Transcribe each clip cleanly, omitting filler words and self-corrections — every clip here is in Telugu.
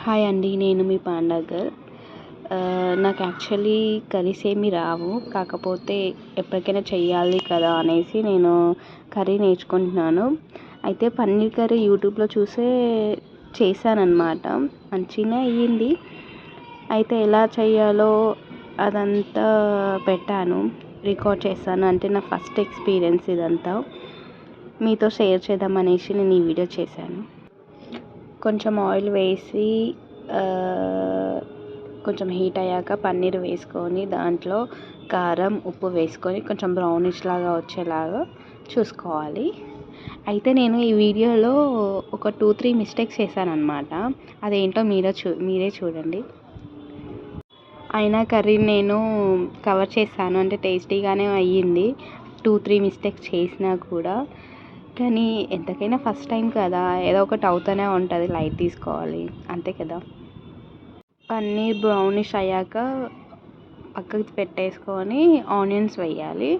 హాయ్ అండి. నేను మీ పాండా గర్ల్. నాకు యాక్చువల్లీ కర్రీస్ ఏమీ రావు. కాకపోతే ఎప్పటికైనా చెయ్యాలి కదా అనేసి నేను కర్రీ నేర్చుకుంటున్నాను. అయితే పన్నీర్ కర్రీ యూట్యూబ్లో చూసే చేశానన్నమాట. మంచిగానే అయ్యింది. అయితే ఎలా చేయాలో అదంతా పెట్టాను, రికార్డ్ చేశాను. అంటే నా ఫస్ట్ ఎక్స్పీరియన్స్ ఇదంతా మీతో షేర్ చేద్దామనేసి నేను ఈ వీడియో చేశాను. కొంచెం ఆయిల్ వేసి కొంచెం హీట్ అయ్యాక పన్నీర్ వేసుకొని దాంట్లో కారం ఉప్పు వేసుకొని కొంచెం బ్రౌనిష్ లాగా వచ్చేలాగా చూసుకోవాలి. అయితే నేను ఈ వీడియోలో ఒక 2-3 మిస్టేక్స్ చేశానన్నమాట. అదేంటో మీరే చూడండి. అయినా కర్రీ నేను కవర్ చేశాను, అంటే టేస్టీగానే అయ్యింది 2-3 మిస్టేక్స్ చేసినా కూడా. కానీ ఎంతకైనా ఫస్ట్ టైం కదా, ఏదో ఒకటి అవుతూనే ఉంటుంది, లైట్ తీసుకోవాలి అంతే కదా. పన్నీర్ బ్రౌనిష్ అయ్యాక పక్కకి పెట్టేసుకొని ఆనియన్స్ వేయాలి.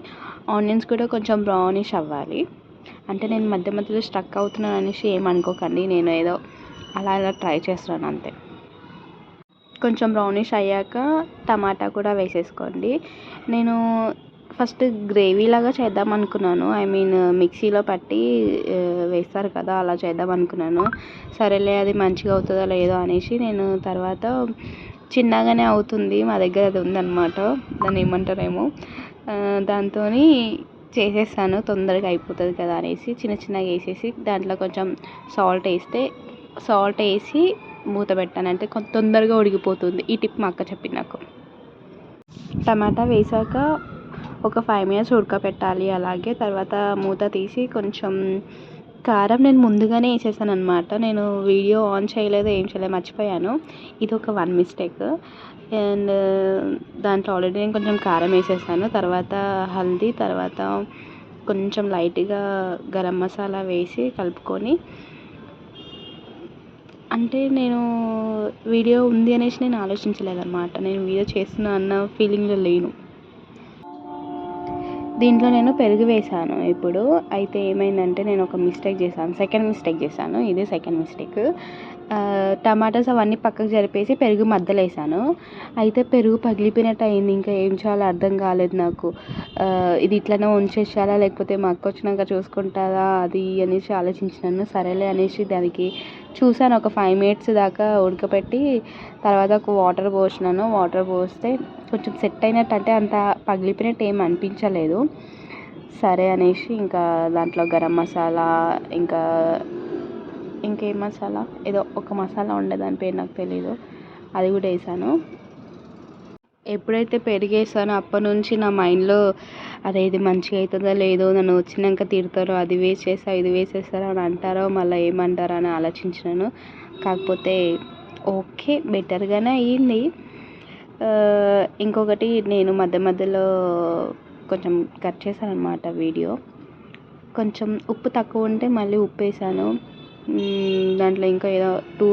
ఆనియన్స్ కూడా కొంచెం బ్రౌనిష్ అవ్వాలి. అంటే నేను మధ్య మధ్యలో స్టక్ అవుతున్నాను అనేసి ఏమనుకోకండి, నేను ఏదో అలా ట్రై చేస్తున్నాను అంతే. కొంచెం బ్రౌనిష్ అయ్యాక టమాటా కూడా వేసేసుకోండి. నేను ఫస్ట్ గ్రేవీ లాగా చేద్దాం అనుకున్నాను. మిక్సీలో పట్టి వేస్తారు కదా, అలా చేద్దాం అనుకున్నాను. సరేలే అది మంచిగా అవుతుందో లేదో అనేసి నేను తర్వాత చిన్నగానే అవుతుంది, మా దగ్గర అది ఉందన్నమాట, దాన్ని ఏమంటారేమో, దాంతో చేసేసాను, తొందరగా అయిపోతుంది కదా అనేసి చిన్న చిన్నగా వేసేసి దాంట్లో కొంచెం సాల్ట్ వేసి మూత పెట్టాను. అంటే తొందరగా ఉడికిపోతుంది. ఈ టిప్ మా అక్క చెప్పింది నాకు. టమాటా వేసాక ఒక 5 minutes ఉడకపెట్టాలి. అలాగే తర్వాత మూత తీసి కొంచెం కారం నేను ముందుగానే వేసేసాను అనమాట. నేను వీడియో ఆన్ చేయలేదు, ఏం చేయలేదు, మర్చిపోయాను. ఇది ఒక 1 మిస్టేక్. అండ్ దాంట్లో ఆల్రెడీ నేను కొంచెం కారం వేసేసాను. తర్వాత హల్దీ, తర్వాత కొంచెం లైట్గా గరం మసాలా వేసి కలుపుకొని, అంటే నేను వీడియో ఉంది అనేసి నేను ఆలోచించలేదన్నమాట. నేను వీడియో చేస్తున్నా అన్న ఫీలింగ్లో లేను. దీంట్లో నేను పెరుగు వేసాను ఇప్పుడు. అయితే ఏమైందంటే నేను ఒక సెకండ్ మిస్టేక్ చేశాను. ఇది సెకండ్ మిస్టేక్. టమాటాస్ అవన్నీ పక్కకు జరిపేసి పెరుగు మధ్యలో వేసాను. అయితే పెరుగు పగిలిపోయినట్టు అయింది. ఇంకా ఏం చేయాలో అర్థం కాలేదు నాకు. ఇది ఇట్లనే ఉంచేసేయాలా లేకపోతే మా అక్క వచ్చినాక చూసుకుంటుందా అది అనేసి ఆలోచించినాను. సరేలే అనేసి దానికి చూసాను, ఒక 5 minutes దాకా ఉడకపెట్టి తర్వాత ఒక వాటర్ పోసినాను. వాటర్ పోస్తే కొంచెం సెట్ అయినట్టు, అంటే అంత పగిలిపోయినట్టు ఏం అనిపించలేదు. సరే అనేసి ఇంకా దాంట్లో గరం మసాలా, ఇంకేం మసాలా, ఏదో ఒక మసాలా ఉండే, దాని పేరు నాకు తెలీదు, అది కూడా వేసాను. ఎప్పుడైతే పెరుగు వేసానో అప్పటి నుంచి నా మైండ్లో అదే ఇది మంచిగా అవుతుందో లేదో, నన్ను వచ్చినాక తిడతారో, అది వేస్ట్ చేస్తా ఇది వేసేస్తారో అని అంటారో, మళ్ళీ ఏమంటారో అని ఆలోచించినాను. కాకపోతే ఓకే, బెటర్గానే అయ్యింది. ఇంకొకటి, నేను మధ్య మధ్యలో కొంచెం కట్ చేశాను అనమాట వీడియో. కొంచెం ఉప్పు తక్కువ ఉంటే మళ్ళీ ఉప్పు వేసాను. దాంట్లో ఇంకా ఏదో 2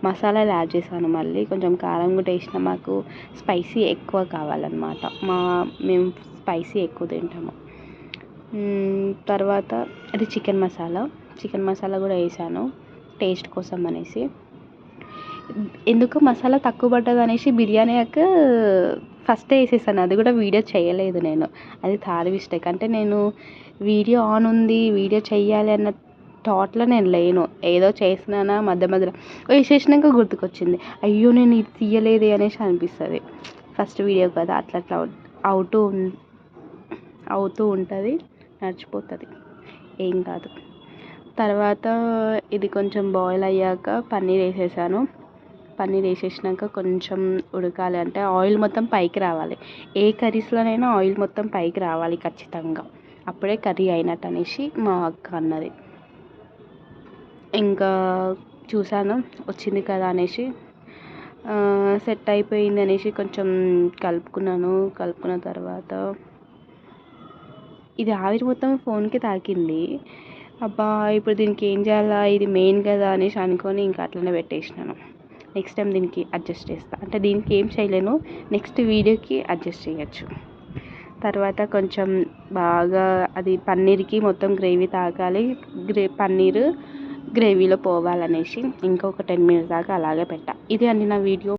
మసాలాలు యాడ్ చేశాను. మళ్ళీ కొంచెం కారం కూడా వేసిన, మాకు స్పైసీ ఎక్కువ కావాలన్నమాట, మేము స్పైసీ ఎక్కువ తింటాము. తర్వాత అది చికెన్ మసాలా కూడా వేసాను టేస్ట్ కోసం అనేసి. ఎందుకు మసాలా తక్కువ పడ్డది అనేసి బిర్యానీ ఫస్టే వేసేసాను. అది కూడా వీడియో చేయలేదు నేను. అది థర్డ్ మిస్టేక్. అంటే నేను వీడియో ఆన్ ఉంది, వీడియో చెయ్యాలి అన్న థాట్లో నేను లేను. ఏదో చేసినానా మధ్య మధ్యలో వేసేసినాక గుర్తుకొచ్చింది, అయ్యో నేను ఇది తీయలేదే అనేసి అనిపిస్తుంది. ఫస్ట్ వీడియో కదా, అట్లా అవుతూ ఉంటుంది, నడిచిపోతుంది, ఏం కాదు. తర్వాత ఇది కొంచెం బాయిల్ అయ్యాక పన్నీర్ వేసేసాను. పన్నీర్ వేసేసినాక కొంచెం ఉడకాలి, అంటే ఆయిల్ మొత్తం పైకి రావాలి. ఏ కర్రీస్లోనైనా ఆయిల్ మొత్తం పైకి రావాలి ఖచ్చితంగా, అప్పుడే కర్రీ అయినట్టు అనేసి మా అక్క అన్నది. ఇంకా చూసాను వచ్చింది కదా అనేసి, సెట్ అయిపోయింది అనేసి కొంచెం కలుపుకున్న తర్వాత ఇది ఆవిరి మొత్తం ఫోన్కి తాకింది. అబ్బా ఇప్పుడు దీనికి ఏం చేయాలా, ఇది మెయిన్ కదా అనేసి అనుకొని ఇంకా అట్లనే పెట్టేసినాను. నెక్స్ట్ టైం దీనికి అడ్జస్ట్ చేస్తా, అంటే దీనికి ఏం చేయలేను, నెక్స్ట్ వీడియోకి అడ్జస్ట్ చేయొచ్చు. తర్వాత కొంచెం బాగా అది పన్నీర్కి మొత్తం గ్రేవీ తాగాలి. పన్నీరు గ్రేవీలో పోవాలనేసి ఇంకొక 10 మినిట్స్ దాకా అలాగే పెట్టా. ఇదే అండి నా వీడియో.